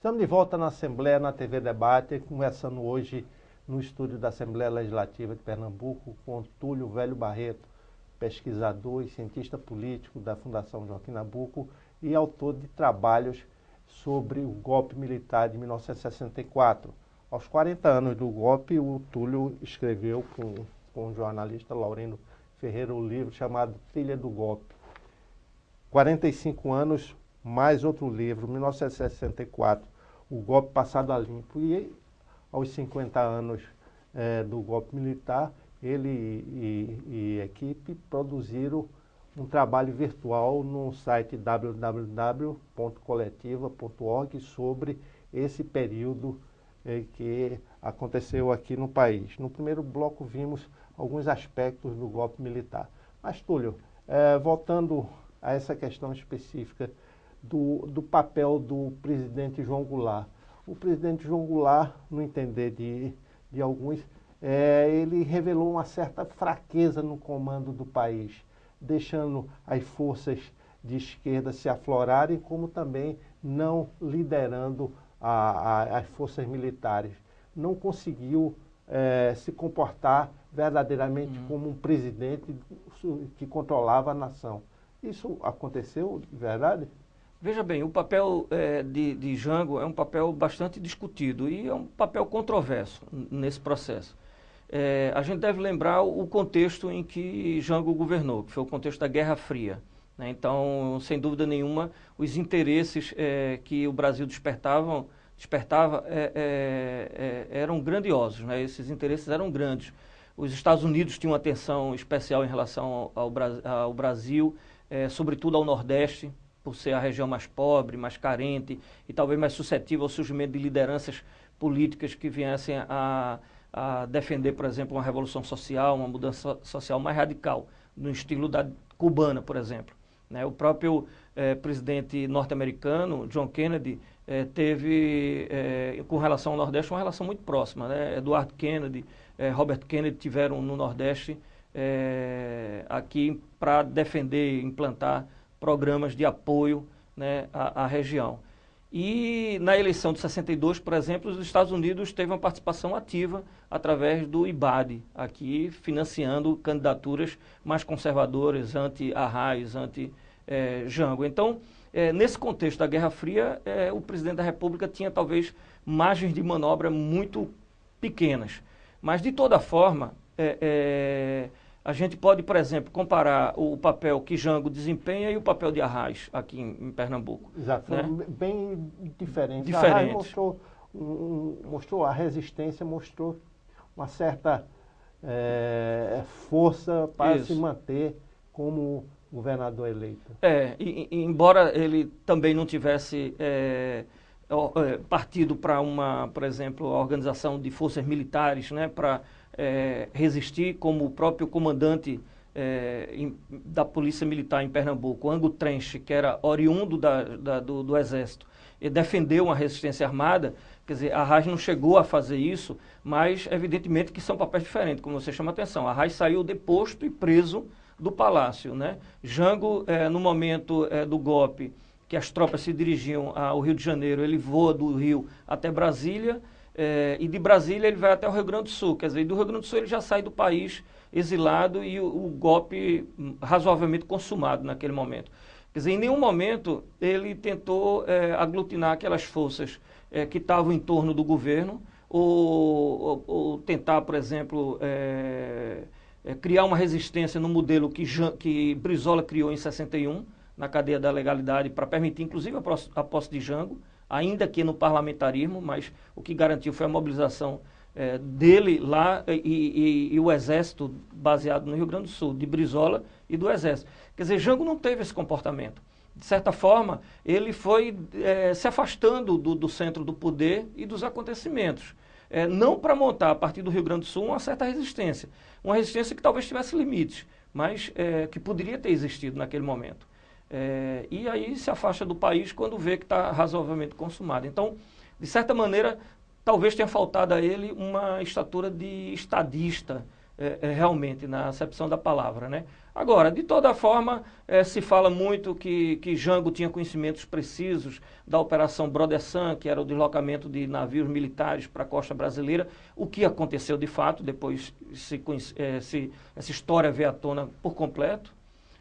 Estamos de volta na Assembleia, na TV Debate, conversando hoje no estúdio da Assembleia Legislativa de Pernambuco com Túlio Velho Barreto, pesquisador e cientista político da Fundação Joaquim Nabuco e autor de trabalhos sobre o golpe militar de 1964. Aos 40 anos do golpe, o Túlio escreveu com o jornalista Laurindo Ferreira um livro chamado Trilha do Golpe. 45 anos, mais outro livro, 1964, O Golpe Passado a Limpo. E aos 50 anos do golpe militar, ele e equipe produziram um trabalho virtual no site www.coletiva.org sobre esse período que aconteceu aqui no país. No primeiro bloco vimos alguns aspectos do golpe militar. Mas, Túlio, voltando a essa questão específica do papel do presidente João Goulart. O presidente João Goulart, no entender de alguns, ele revelou uma certa fraqueza no comando do país, deixando as forças de esquerda se aflorarem, como também não liderando as forças militares. Não conseguiu se comportar verdadeiramente como um presidente que controlava a nação. Isso aconteceu de verdade? Veja bem, o papel de Jango é um papel bastante discutido e é um papel controverso nesse processo. A gente deve lembrar o contexto em que Jango governou, que foi o contexto da Guerra Fria, né? Então, sem dúvida nenhuma, os interesses que o Brasil despertava eram grandiosos, né? Esses interesses eram grandes. Os Estados Unidos tinham uma atenção especial em relação ao Brasil, sobretudo ao Nordeste, por ser a região mais pobre, mais carente e talvez mais suscetível ao surgimento de lideranças políticas que viessem a defender, por exemplo, uma revolução social, uma mudança social mais radical, no estilo da cubana, por exemplo, né? O próprio presidente norte-americano, John Kennedy, teve, com relação ao Nordeste, uma relação muito próxima, né? Edward Kennedy, Robert Kennedy tiveram no Nordeste aqui para defender e implantar programas de apoio, né, à região. E na eleição de 62, por exemplo, os Estados Unidos teve uma participação ativa através do IBAD, aqui financiando candidaturas mais conservadoras, anti-Arraes, anti-Jango. Então, nesse contexto da Guerra Fria, o presidente da República tinha talvez margens de manobra muito pequenas. Mas, de toda forma, a gente pode, por exemplo, comparar o papel que Jango desempenha e o papel de Arraes aqui em Pernambuco. Exato, né? Foram bem diferentes. Diferentes. Arraes mostrou a resistência, mostrou uma certa força para se manter como governador eleito. Embora ele também não tivesse partido para por exemplo, a organização de forças militares, né, para resistir, como o próprio comandante da Polícia Militar em Pernambuco, Ango Trench, que era oriundo do Exército, e defendeu uma resistência armada. Quer dizer, Arraes não chegou a fazer isso, mas evidentemente que são papéis diferentes, como você chama a atenção. Arraes saiu deposto e preso do palácio, né? Jango, no momento do golpe, que as tropas se dirigiam ao Rio de Janeiro, ele voa do Rio até Brasília, e de Brasília ele vai até o Rio Grande do Sul. Quer dizer, do Rio Grande do Sul ele já sai do país exilado e o golpe razoavelmente consumado naquele momento. Quer dizer, em nenhum momento ele tentou aglutinar aquelas forças que estavam em torno do governo ou tentar, por exemplo, criar uma resistência no modelo que Brizola criou em 61, na cadeia da legalidade, para permitir, inclusive, a posse de Jango, ainda que no parlamentarismo, mas o que garantiu foi a mobilização dele lá e o Exército baseado no Rio Grande do Sul, de Brizola e do Exército. Quer dizer, Jango não teve esse comportamento. De certa forma, ele foi se afastando do centro do poder e dos acontecimentos. Não para montar, a partir do Rio Grande do Sul, uma certa resistência. Uma resistência que talvez tivesse limites, mas que poderia ter existido naquele momento. E aí se afasta do país quando vê que está razoavelmente consumado. Então, de certa maneira, talvez tenha faltado a ele uma estatura de estadista, realmente, na acepção da palavra, né? Agora, de toda forma, se fala muito que Jango tinha conhecimentos precisos da Operação Brodessan, que era o deslocamento de navios militares para a costa brasileira, o que aconteceu de fato, depois essa história veio à tona por completo,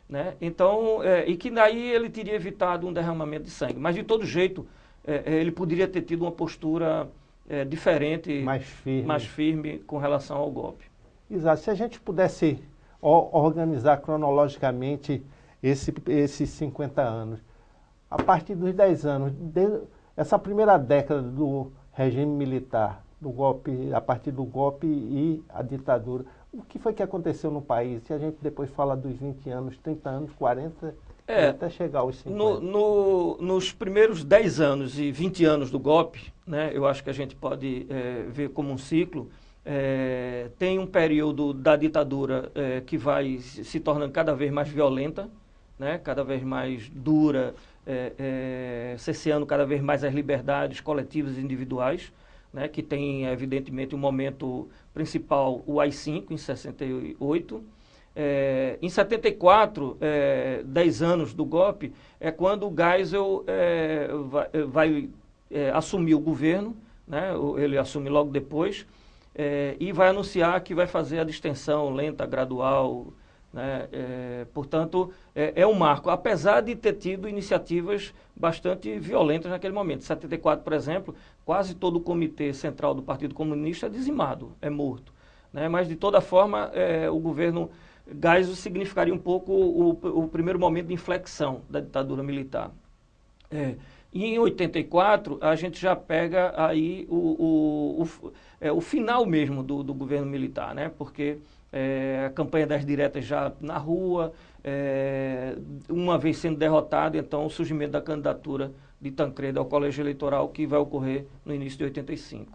né? Então, e que daí ele teria evitado um derramamento de sangue. Mas, de todo jeito, ele poderia ter tido uma postura diferente, mais firme com relação ao golpe. Exato. Se a gente pudesse organizar cronologicamente esses 50 anos, a partir dos 10 anos, essa primeira década do regime militar, do golpe, a partir do golpe e a ditadura, o que foi que aconteceu no país? Se a gente depois fala dos 20 anos, 30 anos, 40, até chegar aos 50. Nos primeiros 10 anos e 20 anos do golpe, né, eu acho que a gente pode ver como um ciclo. Tem um período da ditadura que vai se tornando cada vez mais violenta, né, cada vez mais dura, cerceando cada vez mais as liberdades coletivas e individuais, né, que tem, evidentemente, um momento principal, o AI-5, em 68. Em 74, 10 anos do golpe, é quando o Geisel vai assumir o governo, né, ele assume logo depois, e vai anunciar que vai fazer a distensão lenta, gradual, né? Portanto, é um marco, apesar de ter tido iniciativas bastante violentas naquele momento. Em 74, por exemplo, quase todo o comitê central do Partido Comunista é dizimado, é morto, né? Mas, de toda forma, o governo Geisel significaria um pouco o primeiro momento de inflexão da ditadura militar. E em 84, a gente já pega aí o final mesmo do governo militar, né? Porque a campanha das diretas já na rua, uma vez sendo derrotada, então o surgimento da candidatura de Tancredo ao colégio eleitoral, que vai ocorrer no início de 85.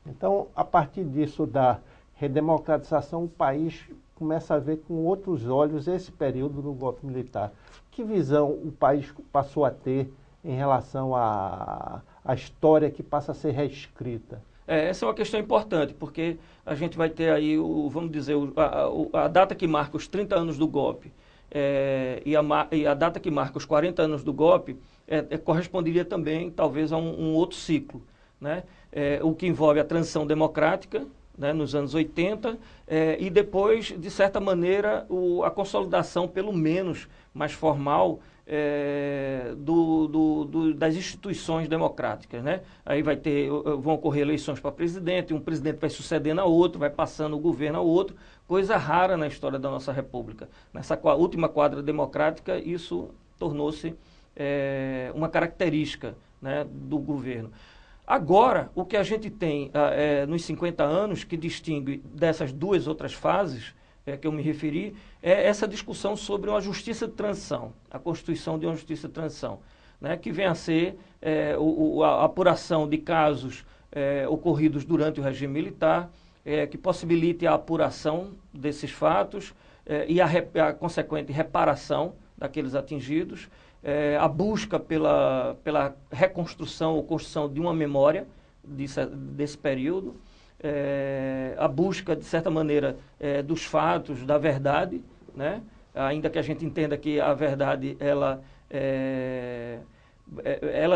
Então, a partir disso da redemocratização, o país começa a ver com outros olhos esse período do golpe militar. Que visão o país passou a ter em relação à história que passa a ser reescrita? Essa é uma questão importante, porque a gente vai ter aí, vamos dizer, a data que marca os 30 anos do golpe e a data que marca os 40 anos do golpe corresponderia também, talvez, a um outro ciclo, né? O que envolve a transição democrática, né, nos anos 80, e depois, de certa maneira, a consolidação, pelo menos mais formal, das instituições democráticas, né? Aí vão ocorrer eleições para presidente, um presidente vai sucedendo a outro, vai passando o governo a outro, coisa rara na história da nossa república. Nessa última quadra democrática, isso tornou-se uma característica, né, do governo. Agora, o que a gente tem nos 50 anos, que distingue dessas duas outras fases que eu me referi, é essa discussão sobre uma justiça de transição, a constituição de uma justiça de transição, né, que vem a ser a apuração de casos ocorridos durante o regime militar, que possibilite a apuração desses fatos e a consequente reparação daqueles atingidos, a busca pela reconstrução ou construção de uma memória desse período, a busca, de certa maneira, dos fatos, da verdade, né? Ainda que a gente entenda que a verdade ela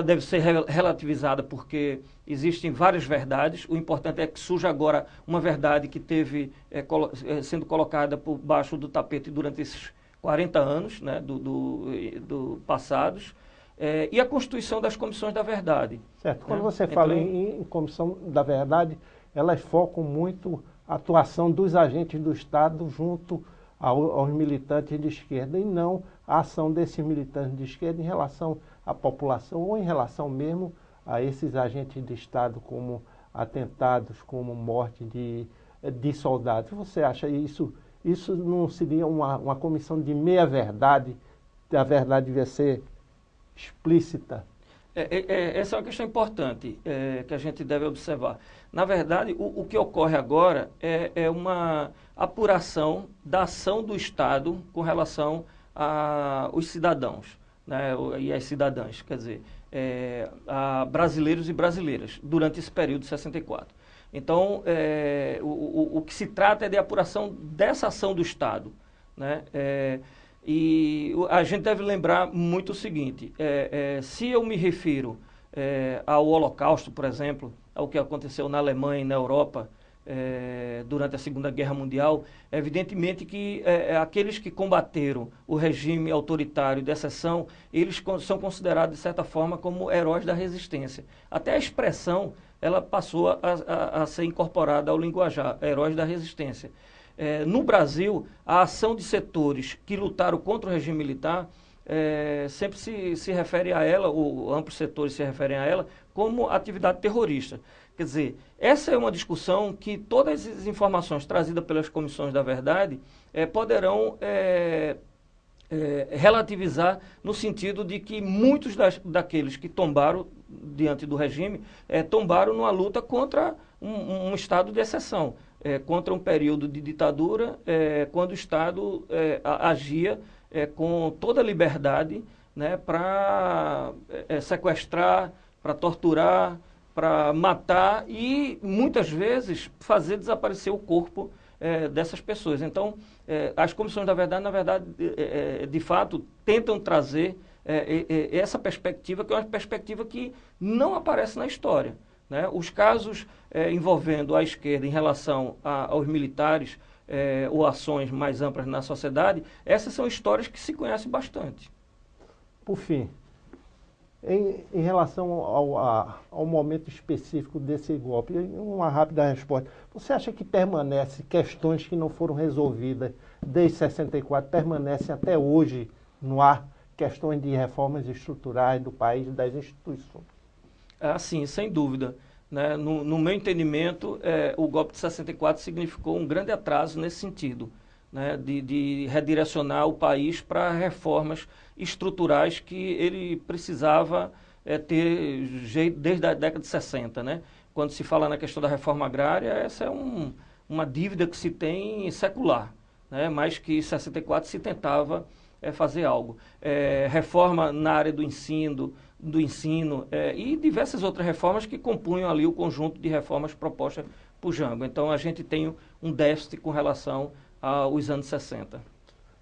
deve ser relativizada, porque existem várias verdades. O importante é que surja agora uma verdade que teve sendo colocada por baixo do tapete durante esses 40 anos, né, do passados, e a constituição das comissões da verdade. Certo. Quando você fala em comissão da verdade, elas focam muito a atuação dos agentes do Estado junto aos militantes de esquerda, e não a ação desses militantes de esquerda em relação à população ou em relação mesmo a esses agentes de Estado, como atentados, como morte de soldados. Você acha isso não seria uma comissão de meia-verdade? A verdade devia ser explícita? Essa é uma questão importante que a gente deve observar. Na verdade, o que ocorre agora é uma apuração da ação do Estado com relação aos cidadãos, né, e às cidadãs, quer dizer, a brasileiros e brasileiras, durante esse período de 64. Então, o que se trata é de apuração dessa ação do Estado, né? E a gente deve lembrar muito o seguinte, se eu me refiro ao Holocausto, por exemplo, ao que aconteceu na Alemanha e na Europa durante a Segunda Guerra Mundial, evidentemente que aqueles que combateram o regime autoritário de exceção, eles são considerados, de certa forma, como heróis da resistência. Até a expressão, ela passou a ser incorporada ao linguajar, heróis da resistência. No Brasil, a ação de setores que lutaram contra o regime militar sempre se refere a ela, ou amplos setores se referem a ela, como atividade terrorista. Quer dizer, essa é uma discussão que todas as informações trazidas pelas comissões da verdade poderão relativizar no sentido de que muitos daqueles que tombaram diante do regime tombaram numa luta contra um estado de exceção, contra um período de ditadura, quando o Estado agia com toda a liberdade, né, para sequestrar, para torturar, para matar e, muitas vezes, fazer desaparecer o corpo dessas pessoas. Então, as comissões da verdade, na verdade, de fato, tentam trazer essa perspectiva, que é uma perspectiva que não aparece na história, né? Os casos envolvendo a esquerda em relação aos militares ou ações mais amplas na sociedade, essas são histórias que se conhecem bastante. Por fim, em relação ao momento específico desse golpe, uma rápida resposta. Você acha que permanece questões que não foram resolvidas desde 64, permanecem até hoje no ar, questões de reformas estruturais do país e das instituições? Sim, sem dúvida. Né? No meu entendimento, o golpe de 64 significou um grande atraso nesse sentido, né? de redirecionar o país para reformas estruturais que ele precisava ter desde a década de 60. Né? Quando se fala na questão da reforma agrária, essa é uma dívida que se tem secular, né? Mas que em 64 se tentava fazer algo. Reforma na área do ensino e diversas outras reformas que compunham ali o conjunto de reformas propostas por Jango. Então a gente tem um déficit com relação aos anos 60.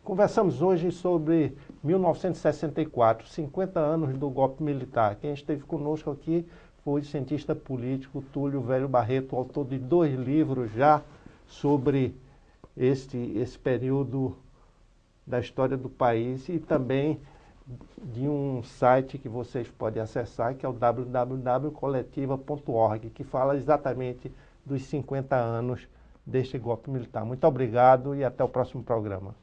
Conversamos hoje sobre 1964, 50 anos do golpe militar. Quem esteve conosco aqui foi o cientista político Túlio Velho Barreto, autor de 2 livros já sobre esse período da história do país e também de um site que vocês podem acessar, que é o www.coletiva.org, que fala exatamente dos 50 anos deste golpe militar. Muito obrigado e até o próximo programa.